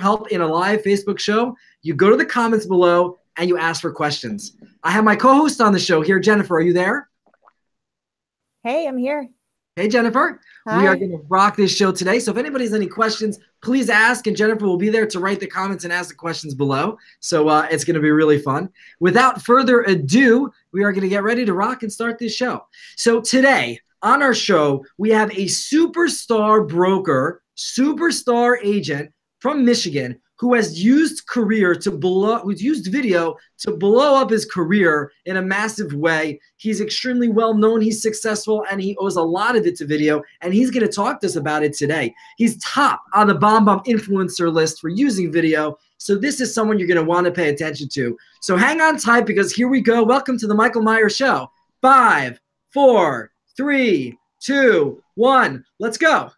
help in a live Facebook show, you go to the comments below and you ask for questions. I have my co-host on the show here. Jennifer, are you there? Hey, I'm here. Hey, Jennifer. Hi. We are going to rock this show today. So if anybody has any questions, please ask, and Jennifer will be there to write the comments and ask the questions below. So it's going to be really fun. Without further ado, we are going to get ready to rock and start this show. So today on our show, we have a superstar broker, superstar agent from Michigan who has used video to blow up his career in a massive way. He's extremely well known, he's successful, and he owes a lot of it to video, and he's gonna talk to us about it today. He's top on the BombBomb influencer list for using video, so this is someone you're gonna wanna pay attention to. So hang on tight, because here we go. Welcome to the Michael Meier Show. 5, 4, 3, 2, 1, let's go.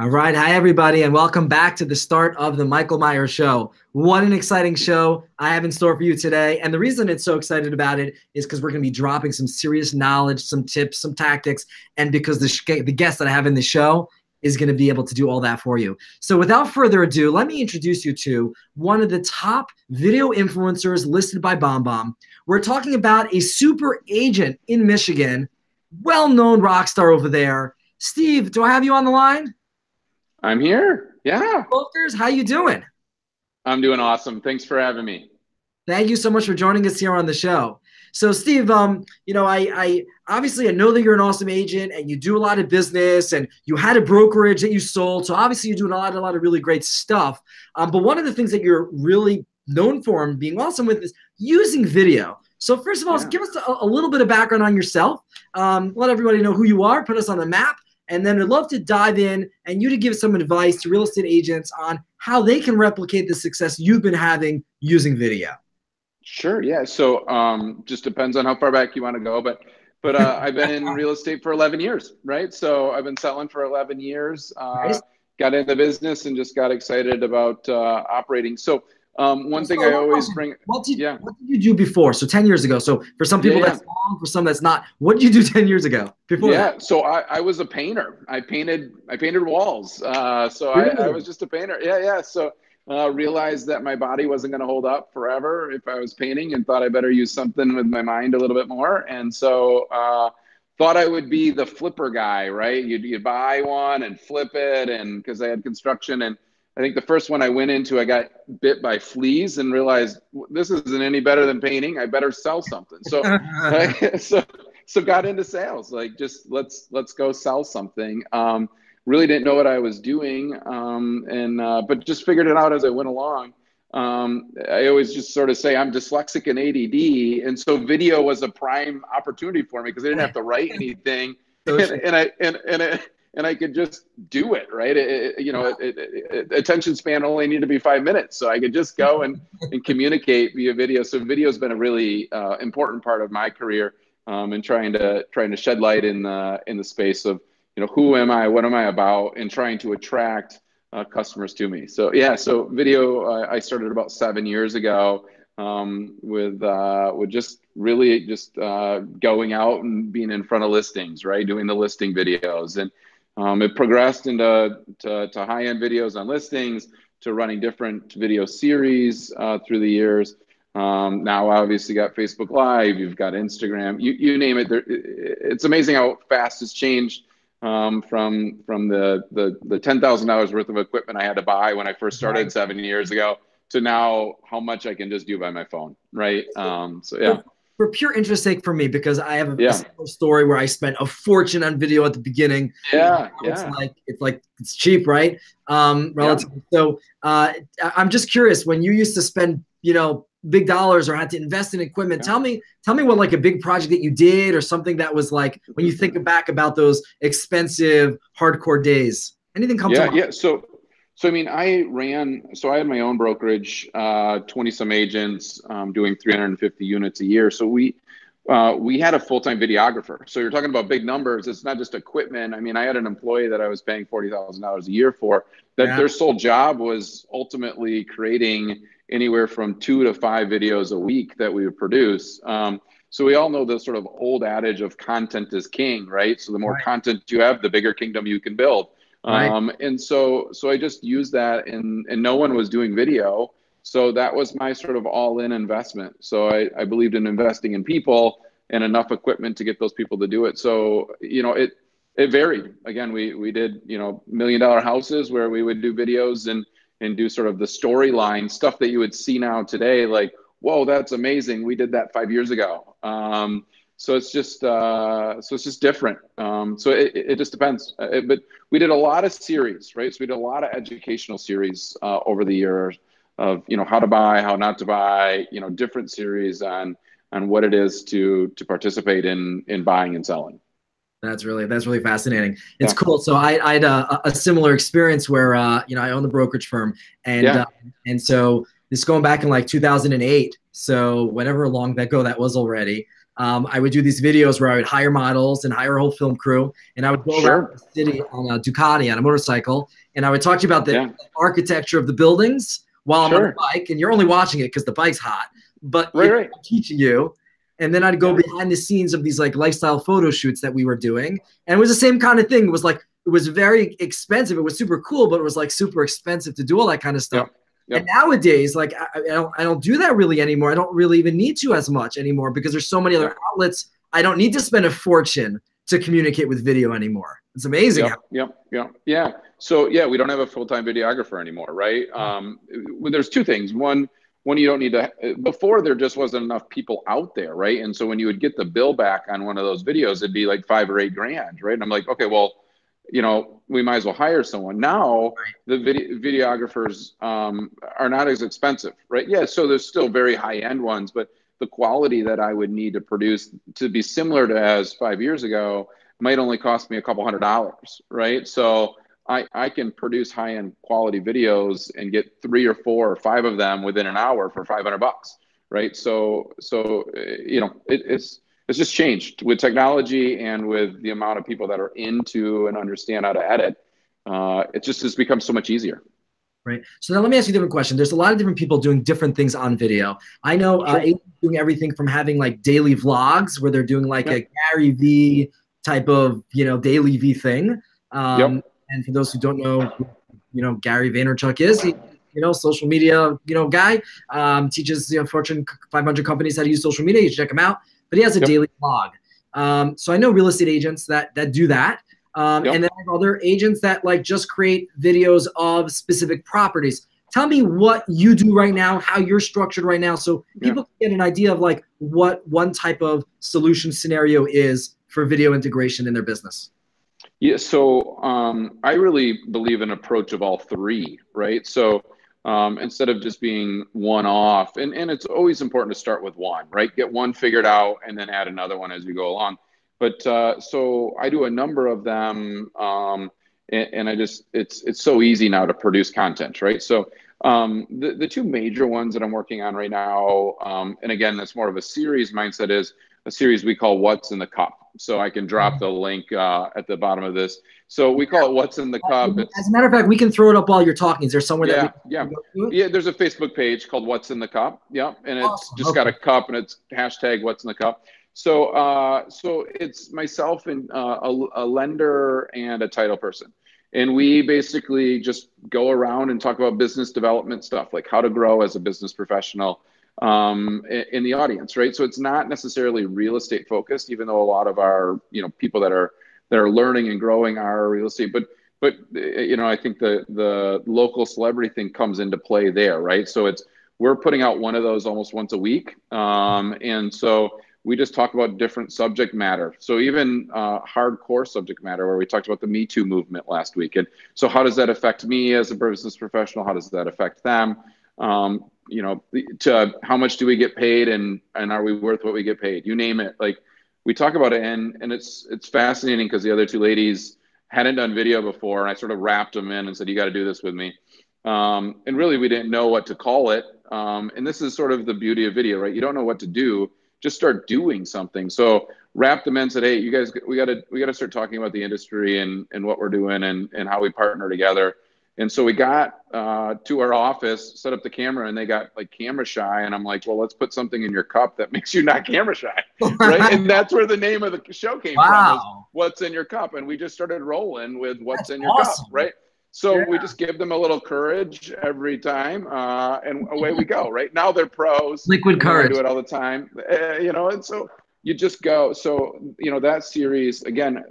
All right. Hi, everybody, and welcome back to the start of the Michael Meier Show. What an exciting show I have in store for you today. And the reason it's so excited about it is because we're going to be dropping some serious knowledge, some tips, some tactics, and because the guest that I have in the show is going to be able to do all that for you. So without further ado, let me introduce you to one of the top video influencers listed by BombBomb. We're talking about a super agent in Michigan, well-known rock star over there. Steve, do I have you on the line? I'm here. Yeah. Brokers, how you doing? I'm doing awesome. Thanks for having me. Thank you so much for joining us here on the show. So Steve, you know, I obviously I know that you're an awesome agent and you do a lot of business and you had a brokerage that you sold. So obviously you're doing a lot of really great stuff. But one of the things that you're really known for and being awesome with is using video. So first of all, give us a little bit of background on yourself. Let everybody know who you are, put us on the map. And then I'd love to dive in and you to give some advice to real estate agents on how they can replicate the success you've been having using video. Sure. Yeah. So just depends on how far back you want to go. But I've been in real estate for 11 years, right? So I've been selling for 11 years, got into business and just got excited about operating. So one thing I always bring. What did you do before? So 10 years ago. So for some people that's long, for some that's not. What did you do 10 years ago before that? So I was a painter. I painted walls. So really? I was just a painter. Yeah. So realized that my body wasn't going to hold up forever if I was painting and thought I better use something with my mind a little bit more. And so thought I would be the flipper guy, right? You'd buy one and flip it, and because I had construction, and I think the first one I went into, I got bit by fleas and realized this isn't any better than painting. I better sell something. So, so got into sales. Like, just let's go sell something. Really didn't know what I was doing, but just figured it out as I went along. I always just sort of say I'm dyslexic and ADD, and so video was a prime opportunity for me because I didn't have to write anything, and I could just do it, right? Attention span only needed to be 5 minutes, so I could just go and communicate via video. So video has been a really important part of my career, and trying to shed light in the space of, you know, who am I, what am I about, and trying to attract customers to me. So yeah, so video I started about 7 years ago with just really just going out and being in front of listings, right? Doing the listing videos, and it progressed into high-end videos on listings, to running different video series through the years. Now obviously got Facebook Live, you've got Instagram, you name it. It's amazing how fast it's changed from the $10,000 worth of equipment I had to buy when I first started 7 years ago to now how much I can just do by my phone, right? So yeah. For pure interest sake for me, because I have a story where I spent a fortune on video at the beginning. It's cheap, right? Relatively. So I'm just curious, when you used to spend, you know, big dollars or had to invest in equipment, tell me what, like, a big project that you did or something that was like, when you think back about those expensive hardcore days. Anything come to Yeah, mind? yeah. So I mean, so I had my own brokerage, 20 some agents, doing 350 units a year. So we had a full-time videographer. So you're talking about big numbers. It's not just equipment. I mean, I had an employee that I was paying $40,000 a year for, that Yeah, their sole job was ultimately creating anywhere from 2 to 5 videos a week that we would produce. So we all know the sort of old adage of content is king, right? So the more right, content you have, the bigger kingdom you can build. right. And so I just used that, and no one was doing video. So that was my sort of all-in investment. So I believed in investing in people and enough equipment to get those people to do it. So, it varied. Again, we did, $1 million houses where we would do videos and do sort of the storyline stuff that you would see now today, like, whoa, that's amazing. We did that 5 years ago. So it's just different. So it just depends. But we did a lot of series, right? So we did a lot of educational series over the years of, how to buy, how not to buy, different series on what it is to participate in buying and selling. That's really fascinating. It's Yeah. cool. So I had a similar experience where I own the brokerage firm, and Yeah. uh, and so this going back in like 2008. So whenever long ago that was already, I would do these videos where I would hire models and hire a whole film crew, and I would go around Sure. the city on a Ducati on a motorcycle, and I would talk to you about the Yeah. architecture of the buildings while I'm on the Sure. bike, and you're only watching it because the bike's hot, but Right. Right. I'm teaching you. And then I'd go Yeah. behind the scenes of these like lifestyle photo shoots that we were doing. And it was the same kind of thing. It was like, it was very expensive. It was super cool, but it was like super expensive to do all that kind of stuff. Yep. And Yep. nowadays, like I don't do that really anymore. I don't really even need to as much anymore because there's so many other Yep. outlets. I don't need to spend a fortune to communicate with video anymore. It's amazing how. Yep. Yep. Yep. Yeah. So yeah, we don't have a full-time videographer anymore, right? Well, there's two things. One, you don't need to. Before, there just wasn't enough people out there, right? And so when you would get the bill back on one of those videos, it'd be like 5 or 8 grand, right? And I'm like, okay, well, we might as well hire someone. Now the videographers are not as expensive, right? Yeah. So there's still very high-end ones, but the quality that I would need to produce to be similar to as 5 years ago might only cost me a couple $100, right? So I can produce high-end quality videos and get 3 or 4 or 5 of them within an hour for $500, right? It's just changed with technology and with the amount of people that are into and understand how to edit. It just has become so much easier. Right. So now let me ask you a different question. There's a lot of different people doing different things on video. I know Sure. doing everything from having like daily vlogs where they're doing like a Yep. Gary V type of, daily V thing. Yep. And for those who don't know, Gary Vaynerchuk is, social media, guy, teaches, Fortune 500 companies how to use social media. You should check him out. But he has a Yep. daily vlog. So I know real estate agents that do that. Yep. And then I have other agents that like just create videos of specific properties. Tell me what you do right now, how you're structured right now, so Yeah. people can get an idea of like what one type of solution scenario is for video integration in their business. Yeah, so I really believe in an approach of all three, right? So instead of just being one off, and it's always important to start with one, right? Get one figured out and then add another one as you go along. But so I do a number of them, and it's so easy now to produce content, right? So the two major ones that I'm working on right now, and again, that's more of a series mindset, is a series we call What's in the Cup. So I can drop the link at the bottom of this. So we call it What's in the Cup. As a matter of fact, we can throw it up while you're talking. Is there somewhere that we Yeah, can go to it? yeah. There's a Facebook page called What's in the Cup. Yeah, and it's Awesome. just Okay. got a cup and it's hashtag What's in the Cup. So it's myself and a lender and a title person, and we basically just go around and talk about business development stuff, like how to grow as a business professional in the audience, right? So it's not necessarily real estate focused, even though a lot of our people that are learning and growing are real estate, but I think the local celebrity thing comes into play there, right? So we're putting out one of those almost once a week, and so we just talk about different subject matter. So even hardcore subject matter, where we talked about the Me Too movement last week, and so how does that affect me as a business professional? How does that affect them? To how much do we get paid, and are we worth what we get paid? You name it. Like we talk about it, and it's fascinating because the other two ladies hadn't done video before, and I sort of wrapped them in and said, you got to do this with me. And really, we didn't know what to call it. And this is sort of the beauty of video, right? You don't know what to do, just start doing something. So wrapped them in and said, hey, you guys, we got to start talking about the industry and what we're doing and how we partner together. And so we got to our office, set up the camera, and they got like camera shy. And I'm like, well, let's put something in your cup that makes you not camera shy, right? And that's where the name of the show came from, is What's in Your Cup. And we just started rolling with What's in Your Cup, right? So we just give them a little courage every time, and away we go, right? Now they're pros. Liquid courage. I do it all the time, you know, and so you just go. So, you know, that series, again,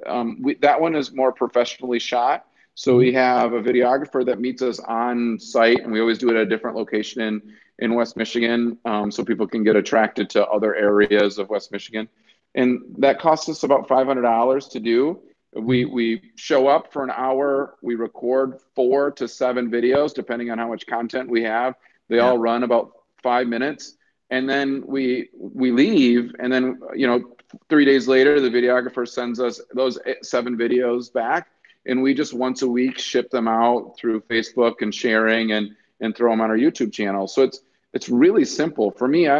that one is more professionally shot. So we have a videographer that meets us on site, and we always do it at a different location in West Michigan, so people can get attracted to other areas of West Michigan. And that costs us about $500 to do. We show up for an hour. We record 4 to 7 videos, depending on how much content we have. They all run about 5 minutes. And then we leave. And then, you know, 3 days later, the videographer sends us those 7 videos back. And we just once a week ship them out through Facebook and sharing and throw them on our YouTube channel. So it's really simple. For me,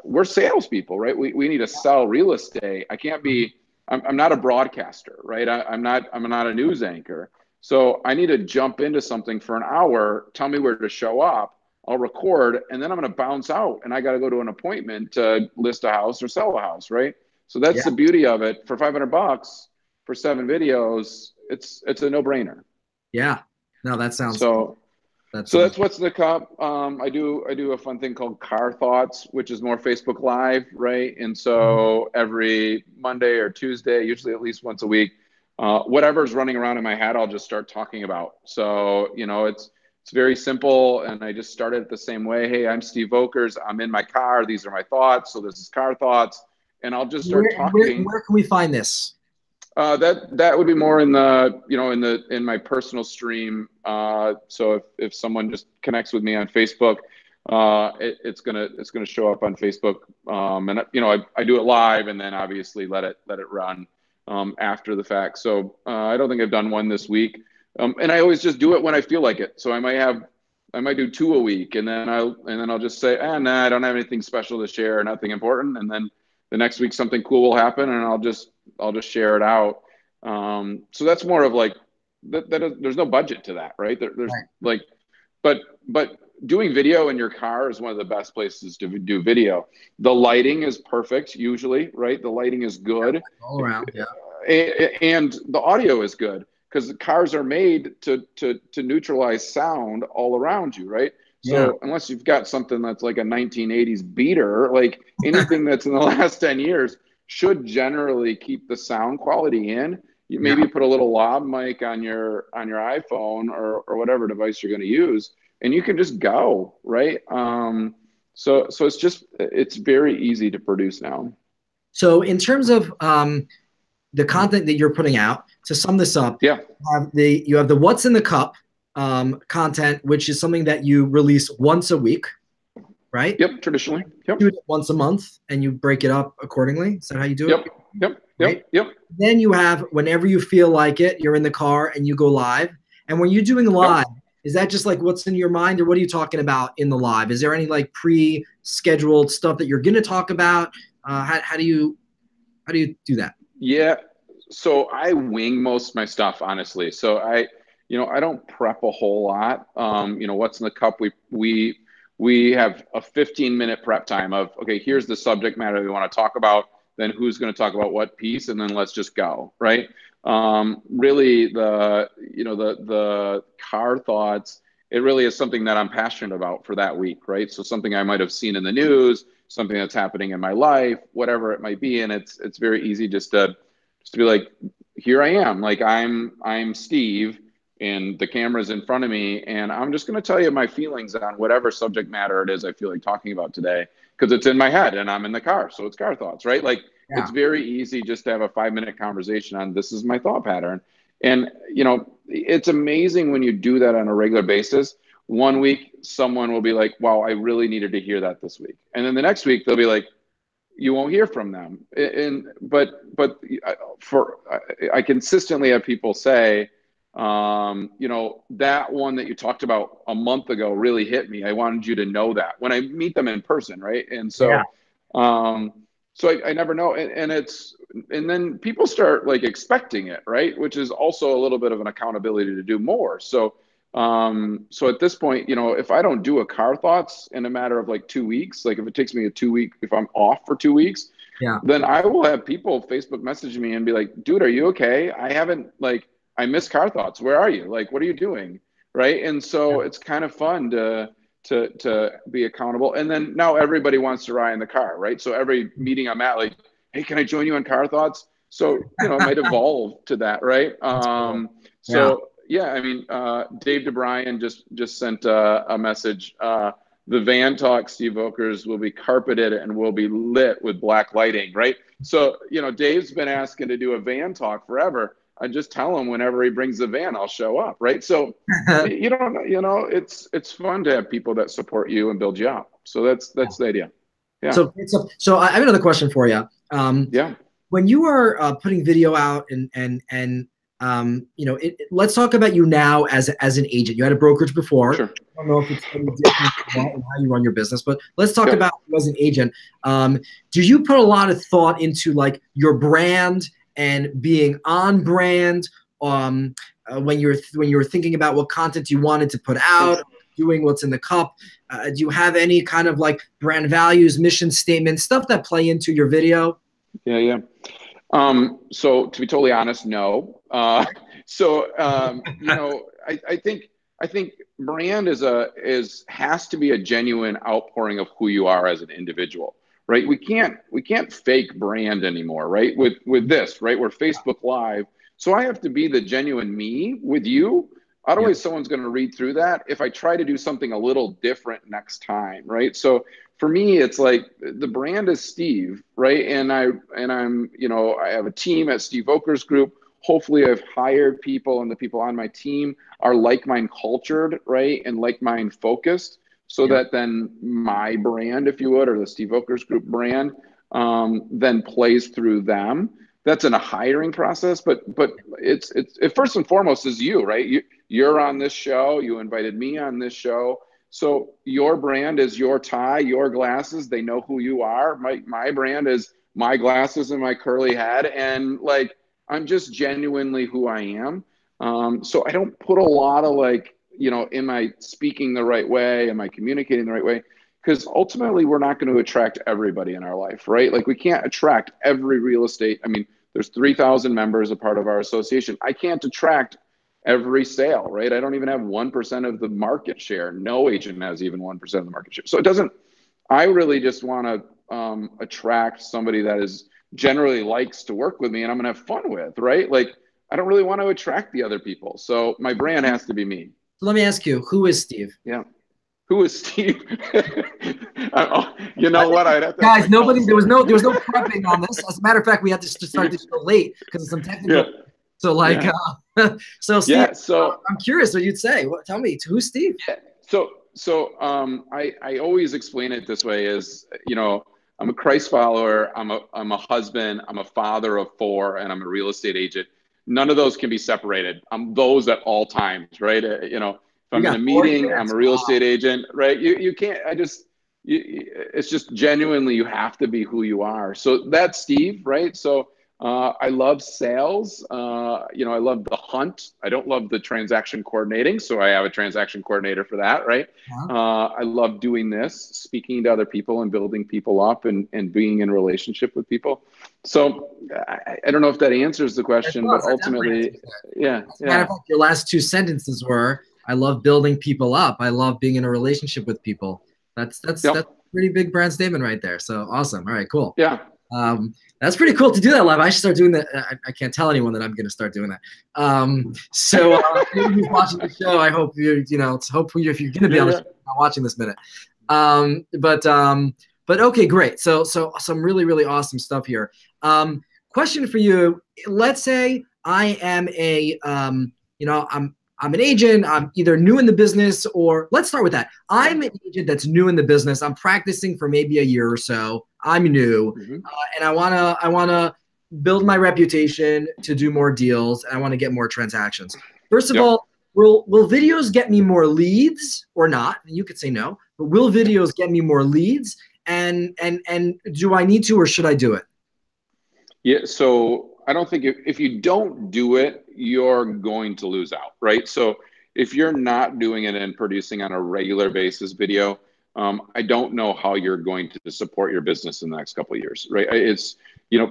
we're salespeople, right? We need to sell real estate. I can't be, I'm not a broadcaster, right? I'm not a news anchor. So I need to jump into something for an hour, tell me where to show up, I'll record, and then I'm going to bounce out, and I got to go to an appointment to list a house or sell a house, right? So that's the beauty of it. For $500 for 7 videos, it's a no-brainer. Yeah. No, that sounds so. That's What's in the Cup. I do a fun thing called Car Thoughts, which is more Facebook Live, right? And so every Monday or Tuesday, usually at least once a week, whatever's running around in my head, I'll just start talking about. So, you know, it's very simple, and I just started it the same way. Hey, I'm Steve Vokers. I'm in my car. These are my thoughts. So this is Car Thoughts, and I'll just start talking. Where can we find this? That would be more in the, you know, in my personal stream. So if someone just connects with me on Facebook, it's gonna show up on Facebook. And you know, I do it live, and then obviously let it run after the fact. So I don't think I've done one this week. And I always just do it when I feel like it. So I might do 2 a week, and then I'll just say, nah, I don't have anything special to share, nothing important. And then the next week something cool will happen, and I'll just share it out. So that's more of like there's no budget to that, right? There's like, but doing video in your car is one of the best places to do video. The lighting is perfect usually, right? The lighting is good all around, and the audio is good, because the cars are made to neutralize sound all around you, right? So unless you've got something that's like a 1980s beater, like anything that's in the last 10 years should generally keep the sound quality in. You maybe put a little lav mic on your iPhone or whatever device you're going to use, and you can just go, right? So it's very easy to produce now. So in terms of the content that you're putting out, to sum this up, you have the What's in the Cup content, which is something that you release once a week, right? Yep, traditionally. Yep. Do it once a month, and you break it up accordingly. Is that how you do it? Yep. Then you have whenever you feel like it, you're in the car and you go live. And when you're doing live, is that just like what's in your mind, or what are you talking about in the live? Is there any like pre-scheduled stuff that you're going to talk about? How do you do that? Yeah. So I wing most of my stuff, honestly. So I don't prep a whole lot. What's in the cup? We have a 15-minute prep time of, okay, here's the subject matter we want to talk about. Then who's going to talk about what piece, and then let's just go, right? Really, the car thoughts, it really is something that I'm passionate about for that week, right? So something I might have seen in the news, something that's happening in my life, whatever it might be, and it's very easy just to be like, here I am, like I'm Steve, and the camera's in front of me, and I'm just going to tell you my feelings on whatever subject matter it is I feel like talking about today, because it's in my head and I'm in the car, so it's car thoughts, right? Like, it's very easy just to have a 5-minute conversation on this is my thought pattern. And, it's amazing when you do that on a regular basis. One week, someone will be like, wow, I really needed to hear that this week. And then the next week, they'll be like, you won't hear from them. But I consistently have people say, you know, that one that you talked about a month ago really hit me. I wanted you to know that when I meet them in person, right? And so, Yeah. I never know, and then people start like expecting it, right? Which is also a little bit of an accountability to do more. So at this point, you know, if I don't do a car thoughts in a matter of like 2 weeks, like if it takes me a 2 week, if I'm off for 2 weeks, Yeah. then I will have people Facebook message me and be like, dude, are you okay? I missed car thoughts. Where are you? Like, what are you doing? Right. And so it's kind of fun to be accountable. And then now everybody wants to ride in the car, right? So every meeting I'm at, like, hey, can I join you on car thoughts? So, you know, it might evolve to that, right? That's cool. So yeah, I mean, Dave DeBryan just sent a message. The Van Talk Steve Okers will be carpeted and will be lit with black lighting, right? So, you know, Dave's been asking to do a Van Talk forever. I just tell him whenever he brings the van, I'll show up, right? So, you know, it's fun to have people that support you and build you up. So that's the idea. Yeah. So I have another question for you. Yeah. When you are putting video out and you know, let's talk about you now as an agent. You had a brokerage before. Sure. I don't know if it's any different in how you run your business, but let's talk about you as an agent. Do you put a lot of thought into like your brand and being on brand when you're thinking about what content you wanted to put out, doing what's in the cup? Do you have any kind of like brand values, mission statement, stuff that play into your video? Yeah. So to be totally honest, no. You know, I think brand has to be a genuine outpouring of who you are as an individual, right? We can't fake brand anymore, right? With this, right? We're Facebook Live. So I have to be the genuine me with you. Otherwise, someone's going to read through that if I try to do something a little different next time, right? So for me, it's like the brand is Steve, right? And I'm, you know, I have a team at Steve Okers Group. Hopefully, I've hired people, and the people on my team are like mind cultured, right, and like mind focused, so that then my brand, if you would, or the Steve Okers Group brand, then plays through them. That's in a hiring process, but it first and foremost is you, right? You're on this show. You invited me on this show. So your brand is your tie, your glasses. They know who you are. My brand is my glasses and my curly head. And like, I'm just genuinely who I am. So I don't put a lot of like, you know, am I speaking the right way? Am I communicating the right way? Because ultimately we're not going to attract everybody in our life, right? Like we can't attract every real estate. I mean, there's 3,000 members a part of our association. I can't attract every sale, right? I don't even have 1% of the market share. No agent has even 1% of the market share. So it doesn't, I really just want to attract somebody that is generally likes to work with me and I'm going to have fun with, right? Like, I don't really want to attract the other people. So my brand has to be me. So let me ask you, who is Steve? Yeah. Who is Steve? You know what? I'd have to guys, there was no prepping on this. As a matter of fact, we had to start this show late because of some technical. Yeah. So like, so Steve, so I'm curious what you'd say. Tell me, who's Steve? Yeah. So I always explain it this way: is, you know, I'm a Christ follower. I'm a husband. I'm a father of 4, and I'm a real estate agent. None of those can be separated. I'm those at all times, right? You know, if I'm in a meeting, I'm a real estate agent, right? You can't. It's just genuinely, you have to be who you are. So that's Steve, right? So I love sales. You know, I love the hunt. I don't love the transaction coordinating. So I have a transaction coordinator for that, right? I love doing this, speaking to other people and building people up and being in relationship with people. So I don't know if that answers the question, but ultimately, yeah. As a matter of fact, your last 2 sentences were, I love building people up. I love being in a relationship with people. That's a pretty big brand statement right there. So awesome. All right, cool. Yeah. That's pretty cool to do that live. I should start doing that. I can't tell anyone that I'm going to start doing that. So anyone who's watching the show, I hope hopefully if you're going to be on the show, not watching this minute. But okay, great. So some really, really awesome stuff here. Question for you. Let's say I am I'm an agent, I'm either new in the business, or let's start with that. I'm an agent that's new in the business. I'm practicing for maybe a year or so. I'm new, and I wanna build my reputation to do more deals, and I want to get more transactions. First of all, will videos get me more leads or not? You could say no, but will videos get me more leads? And do I need to, or should I do it? Yeah, so I don't think if you don't do it, you're going to lose out, right? So if you're not doing it and producing on a regular basis video, I don't know how you're going to support your business in the next couple of years, right? It's,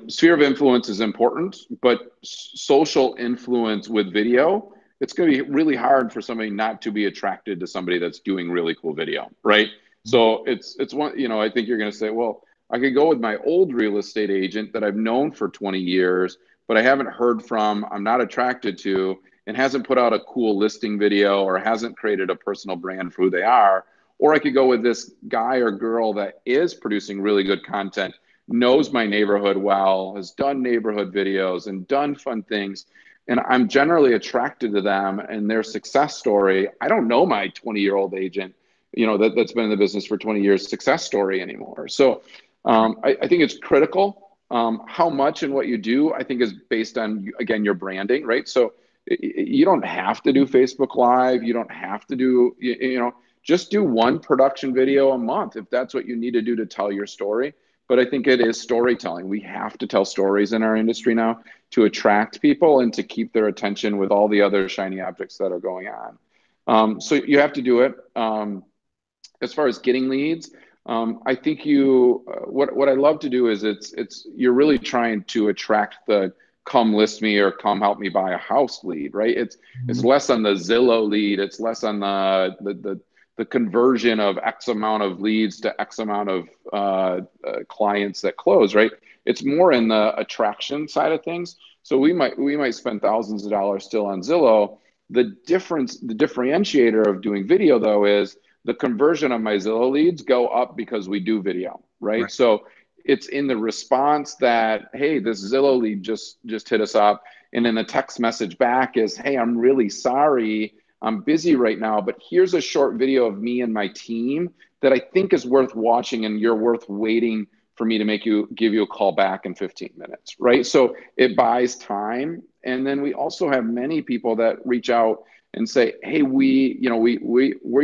sphere of influence is important, but social influence with video, it's going to be really hard for somebody not to be attracted to somebody that's doing really cool video, right? So it's one, I think you're going to say, well, I could go with my old real estate agent that I've known for 20 years, but I haven't heard from, I'm not attracted to, and hasn't put out a cool listing video or hasn't created a personal brand for who they are. Or I could go with this guy or girl that is producing really good content, knows my neighborhood well, has done neighborhood videos and done fun things. And I'm generally attracted to them and their success story. I don't know my 20-year-old agent, that's been in the business for 20 years success story anymore. So I think it's critical. How much and what you do, I think, is based on, again, your branding, right? So you don't have to do Facebook Live. You don't have to do, just do one production video a month if that's what you need to do to tell your story. But I think it is storytelling. We have to tell stories in our industry now to attract people and to keep their attention with all the other shiny objects that are going on. So you have to do it. As far as getting leads, I think what I love to do is you're really trying to attract the come list me or come help me buy a house lead, right? It's less on the Zillow lead. It's less on the conversion of X amount of leads to X amount of clients that close, right? It's more in the attraction side of things. So we might spend thousands of dollars still on Zillow. The differentiator of doing video though is the conversion of my Zillow leads go up because we do video, right? So it's in the response that, hey, this Zillow lead just hit us up. And then the text message back is, hey, I'm really sorry. I'm busy right now, but here's a short video of me and my team that I think is worth watching and you're worth waiting for me to give you a call back in 15 minutes, right? So it buys time. And then we also have many people that reach out and say, hey, we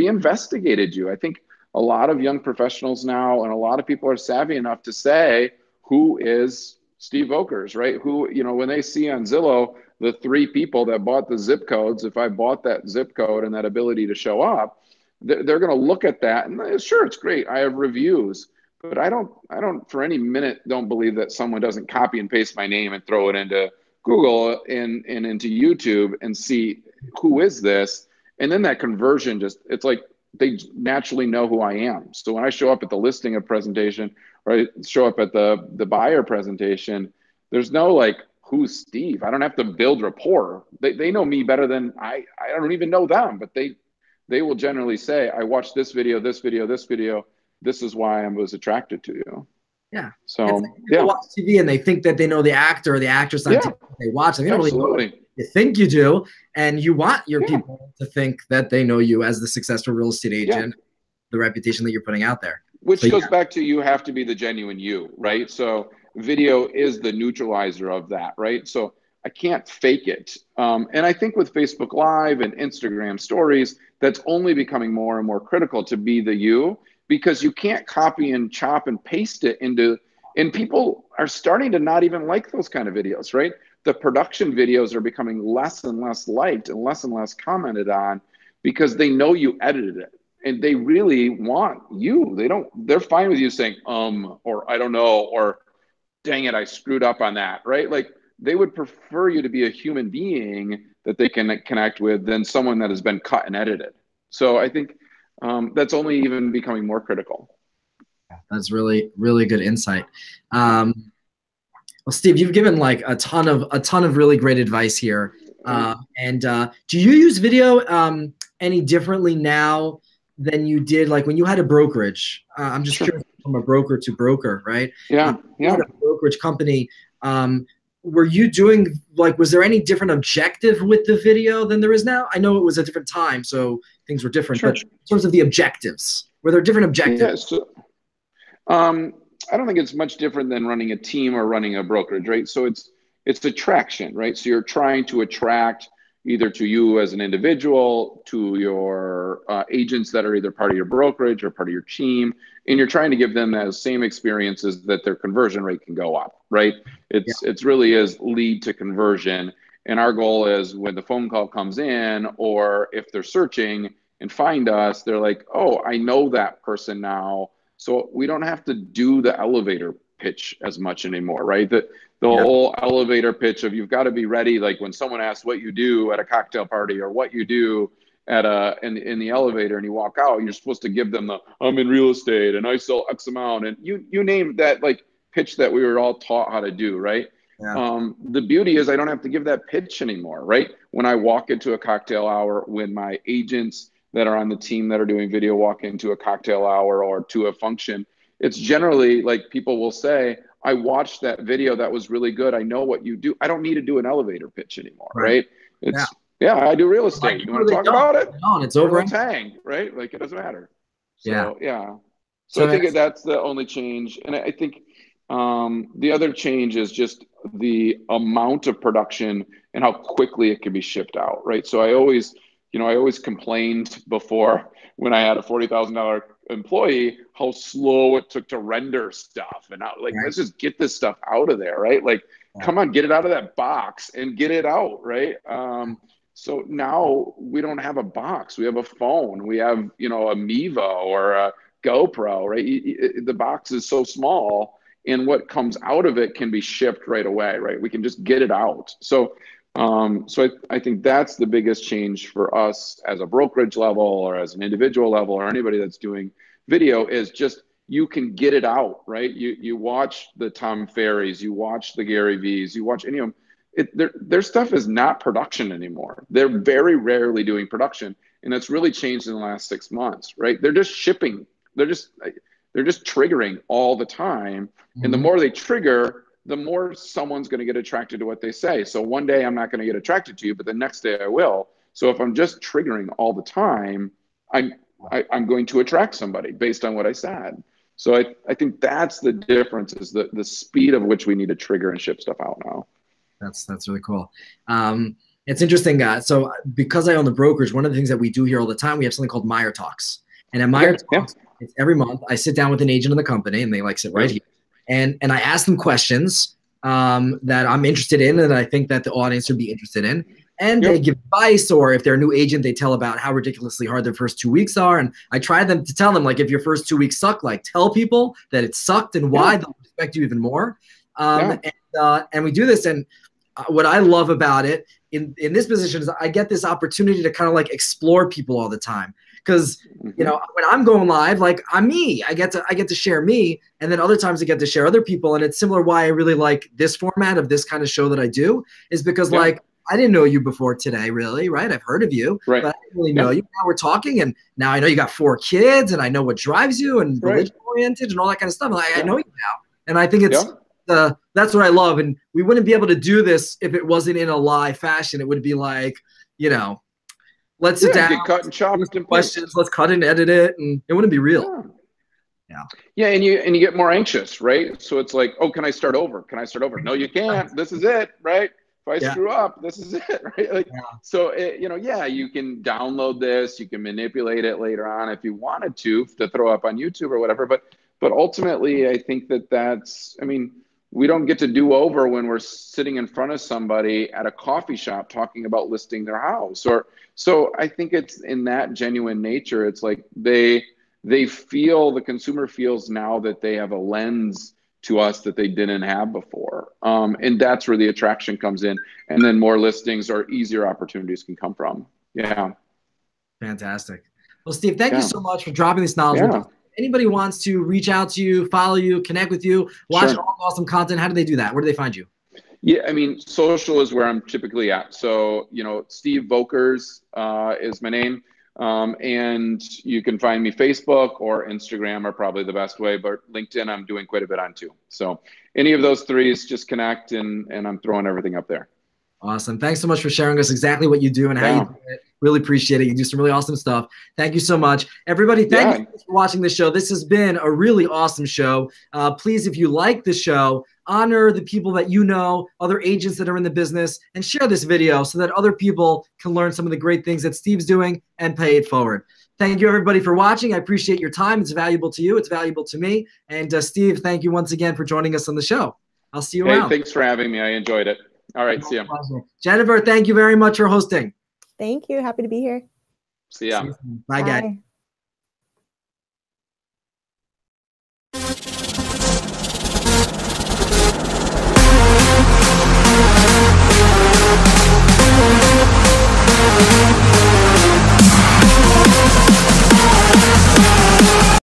investigated you. I think a lot of young professionals now and a lot of people are savvy enough to say, who is Steve Vokers, right? Who, when they see on Zillow, the 3 people that bought the zip codes, if I bought that zip code and that ability to show up, they're going to look at that and sure, it's great. I have reviews, but I don't for any minute don't believe that someone doesn't copy and paste my name and throw it into Google and into YouTube and see who is this. And then that conversion it's like they naturally know who I am. So when I show up at the listing of presentation or I show up at the buyer presentation, there's no like, who's Steve? I don't have to build rapport. They know me better than I don't even know them, but they will generally say, I watched this video, this video, this video. This is why I was attracted to you. Yeah. So like people watch TV and they think that they know the actor or the actress on TV. They watch them. You don't really know what you think you do, and you want your people to think that they know you as the successful real estate agent, the reputation that you're putting out there. Which goes back to you have to be the genuine you, right? So video is the neutralizer of that, right? So I can't fake it. And I think with Facebook Live and Instagram stories, that's only becoming more and more critical to be the you, because you can't copy and chop and paste it into, and people are starting to not even like those kind of videos, right? The production videos are becoming less and less liked and less commented on because they know you edited it and they really want you. They're fine with you saying, or I don't know, or dang it, I screwed up on that, right? Like they would prefer you to be a human being that they can connect with than someone that has been cut and edited. So I think that's only even becoming more critical. That's really, really good insight. Well, Steve, you've given like a ton of really great advice here. And do you use video any differently now than you did like when you had a brokerage? I'm just curious, from a broker to broker, right? Yeah. You had a brokerage company. were you doing, like, was there any different objective with the video than there is now? I know it was a different time, so things were different, Sure. but in terms of the objectives, were there different objectives? Yeah, so I don't think it's much different than running a team or running a brokerage, right? So it's attraction, right? So you're trying to attract either to you as an individual, to your agents that are either part of your brokerage or part of your team, and you're trying to give them those same experiences that their conversion rate can go up, right? It's really is lead to conversion. And our goal is when the phone call comes in, or if they're searching and find us, they're like, oh, I know that person now. So we don't have to do the elevator pitch as much anymore, right? The whole elevator pitch of you've got to be ready. Like when someone asks what you do at a cocktail party or what you do at in the elevator and you walk out, you're supposed to give them the I'm in real estate and I sell X amount, and you name that like pitch that we were all taught how to do, right? Yeah. The beauty is I don't have to give that pitch anymore, right? When I walk into a cocktail hour, when my agents that are on the team that are doing video walk into a cocktail hour or to a function, it's generally like people will say, I watched that video. That was really good. I know what you do. I don't need to do an elevator pitch anymore, right? It's I do real estate. You want to talk about it? No, it's over. Let's hang, right? Like it doesn't matter. So, So I think that's the only change. And I think the other change is just the amount of production and how quickly it can be shipped out, right? So I always complained before when I had a $40,000 employee, how slow it took to render stuff. And let's just get this stuff out of there, right? Like, come on, get it out of that box and get it out, right? So now we don't have a box. We have a phone. We have, a Miva or a GoPro, right? The box is so small, and what comes out of it can be shipped right away, right? We can just get it out. So I think that's the biggest change for us as a brokerage level or as an individual level or anybody that's doing video is just you can get it out, right? You watch the Tom Ferrys, you watch the Gary V's, you watch any of them. Their stuff is not production anymore. They're very rarely doing production, and that's really changed in the last 6 months, right? They're just shipping. They're just triggering all the time, and the more they trigger, the more someone's going to get attracted to what they say. So one day I'm not going to get attracted to you, but the next day I will. So if I'm just triggering all the time, I'm going to attract somebody based on what I said. So I think that's the difference, is the speed of which we need to trigger and ship stuff out now. That's really cool. It's interesting. So because I own the brokerage, one of the things that we do here all the time, we have something called Meier Talks. And at Meier Talks, it's every month I sit down with an agent in the company, and they sit right here. And I ask them questions that I'm interested in and I think that the audience would be interested in. And they give advice, or if they're a new agent, they tell about how ridiculously hard their first 2 weeks are. And I try to tell them, like, if your first 2 weeks suck, tell people that it sucked and why they'll respect you even more. And we do this. And what I love about it in this position is I get this opportunity to kind of explore people all the time. Because, when I'm going live, I'm me. I get to share me, and then other times I get to share other people. And it's similar why I really like this format of this kind of show that I do, is because I didn't know you before today, really, right? I've heard of you, but I didn't really know you. Now we're talking, and now I know you got 4 kids, and I know what drives you, and religion-oriented, and all that kind of stuff. I know you now, and I think it's that's what I love. And we wouldn't be able to do this if it wasn't in a live fashion. It would be let's sit down, cut and chop questions, let's cut and edit it, and it wouldn't be real. And you get more anxious, right? So it's like, oh, can I start over? Can I start over? No, you can't. This is it, right? If I screw up, this is it, right? So you can download this, you can manipulate it later on if you wanted to throw up on YouTube or whatever. But ultimately, I think we don't get to do over when we're sitting in front of somebody at a coffee shop talking about listing their house. So I think it's in that genuine nature. It's like the consumer feels now that they have a lens to us that they didn't have before. And that's where the attraction comes in. And then more listings or easier opportunities can come from. Yeah. Fantastic. Well, Steve, thank you so much for dropping this knowledge with us. If anybody wants to reach out to you, follow you, connect with you, watch all awesome content, how do they do that? Where do they find you? Yeah, social is where I'm typically at. So, Steve Vokers is my name. And you can find me Facebook or Instagram are probably the best way, but LinkedIn I'm doing quite a bit on too. So any of those three is just connect, and I'm throwing everything up there. Awesome. Thanks so much for sharing us exactly what you do and how you do it. Really appreciate it. You do some really awesome stuff. Thank you so much. Everybody, thank you for watching the show. This has been a really awesome show. Please, if you like the show, honor the people that you know, other agents that are in the business, and share this video so that other people can learn some of the great things that Steve's doing and pay it forward. Thank you, everybody, for watching. I appreciate your time. It's valuable to you. It's valuable to me. And Steve, thank you once again for joining us on the show. I'll see you around. Thanks for having me. I enjoyed it. All right, see ya. Jennifer, thank you very much for hosting. Thank you. Happy to be here. See ya. Bye, guys. Bye.